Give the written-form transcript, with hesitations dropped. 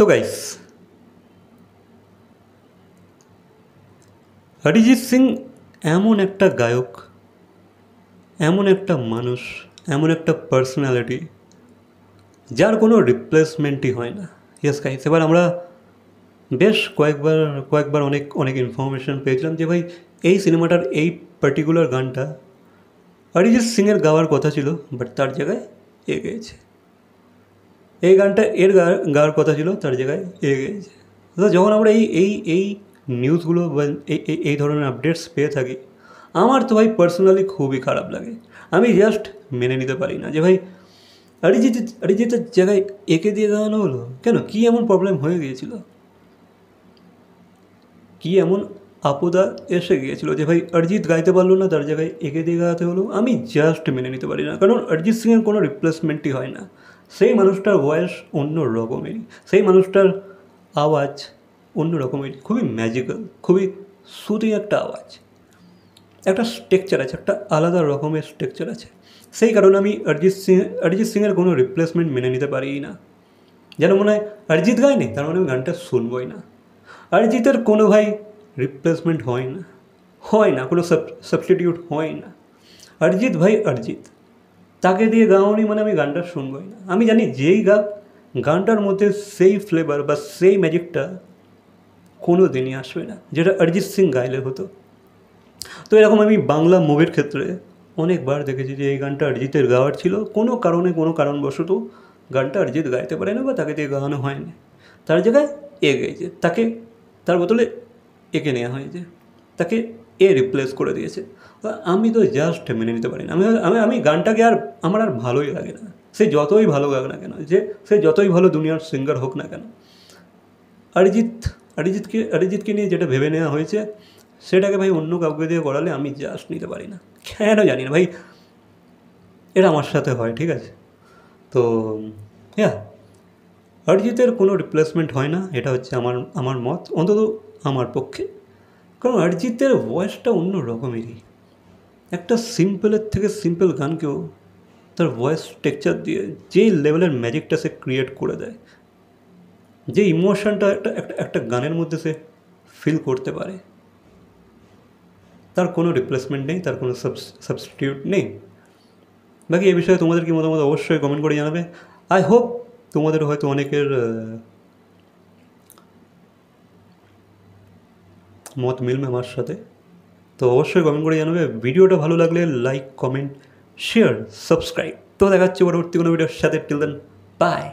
তো গাইস, অরিজিৎ সিং এমন একটা গায়ক, এমন একটা মানুষ, এমন একটা পার্সোনালিটি যার কোনো রিপ্লেসমেন্টই হয় না। ইয়েস গাইস, এবার আমরা বেশ কয়েকবার অনেক অনেক ইনফরমেশান পেয়েছিলাম যে ভাই এই সিনেমাটার এই পার্টিকুলার গানটা অরিজিৎ সিংয়ের গাওয়ার কথা ছিল, বাট তার জায়গায় এ গেয়েছে। এই গানটা এর গাওয়ার কথা ছিল, তার জায়গায় এ গেয়েছে। তো যখন আমরা এই এই এই নিউজগুলো বা এই ধরনের আপডেটস পেয়ে থাকি, আমার তো ভাই পার্সোনালি খুবই খারাপ লাগে। আমি জাস্ট মেনে নিতে পারি না যে ভাই অরিজিতের জায়গায় একে দিয়ে গাওয়ানো হলো কেন? কী এমন প্রবলেম হয়ে গিয়েছিল? কী এমন আপদা এসে গিয়েছিল যে ভাই অরিজিৎ গাইতে পারলো না, তার জায়গায় একে দিয়ে গাওয়াতে হলো? আমি জাস্ট মেনে নিতে পারি না, কারণ অরিজিৎ সিংয়ের কোনো রিপ্লেসমেন্টই হয় না। সেই মানুষটার ভয়েস অন্য রকমেরই, সেই মানুষটার আওয়াজ অন্য রকমেরই, খুবই ম্যাজিক্যাল, খুবই সুতি একটা আওয়াজ, একটা স্ট্রাকচার আছে, একটা আলাদা রকমের স্ট্রাকচার আছে। সেই কারণে আমি অরিজিৎ সিংয়ের কোনো রিপ্লেসমেন্ট মেনে নিতে পারি না। যেন মনে হয় অরিজিৎ গায়নি, তার মানে আমি গানটা শুনবই না। অরিজিতের কোনো ভাই রিপ্লেসমেন্ট হয় না, কোনো সাবস্টিটিউট হয় না। অরিজিৎ ভাই অরিজিৎ, তাকে দিয়ে গাওনি মানে আমি গানটা শুনবই না। আমি জানি যেই গানটার মধ্যে সেই ফ্লেভার বা সেই ম্যাজিকটা কোনো দিনই আসবে না যেটা অরিজিৎ সিং গাইলে হতো। তো এরকম আমি বাংলা মুভির ক্ষেত্রে অনেকবার দেখেছি যে এই গানটা অরিজিতের গাওয়ার ছিল, কোনো কারণবশত গানটা অরিজিৎ গাইতে পারে না বা তাকে দিয়ে গাওয়ানো হয়নি, তার জায়গায় এ গেয়েছে, তার বদলে একে নেওয়া হয়েছে, তাকে এ রিপ্লেস করে দিয়েছে। আমি তো জাস্ট মেনে নিতে পারি না। আমি গানটাকে আমার ভালোই লাগে না, সে যতই ভালো গাক না কেন, সে যতই ভালো দুনিয়ার সিঙ্গার হোক না কেন, অরিজিৎকে নিয়ে যেটা ভেবে নেওয়া হয়েছে সেটাকে ভাই অন্য কাউকে দিয়ে করালে আমি জাস্ট নিতে পারি না। কেন জানি না ভাই, এটা আমার সাথে হয়, ঠিক আছে? তো হ্যাঁ, অরিজিতের কোনো রিপ্লেসমেন্ট হয় না, এটা হচ্ছে আমার মত, অন্তত আমার পক্ষে। কারণ অরিজিতের ভয়েসটা অন্য রকমেরই, একটা সিম্পলের থেকে সিম্পল গানকেও তার ভয়েস টেক্সচার দিয়ে যেই লেভেলের ম্যাজিকটা সে ক্রিয়েট করে দেয়, যে ইমোশনটা একটা গানের মধ্যে সে ফিল করতে পারে, তার কোনো রিপ্লেসমেন্ট নেই, তার কোনো সাবস্টিটিউট নেই। বাকি এই বিষয়ে তোমাদের কি মতামত অবশ্যই কমেন্ট করে জানাবে। আই হোপ তোমাদের হয়তো অনেকের মত মিলবে আমার সাথে, তো অবশ্যই কমেন্ট করে জানাবে। ভিডিওটা ভালো লাগলে লাইক, কমেন্ট, শেয়ার, সাবস্ক্রাইব। তো দেখা হচ্ছে পরবর্তী কোনো ভিডিওর সাথে। Till then, by.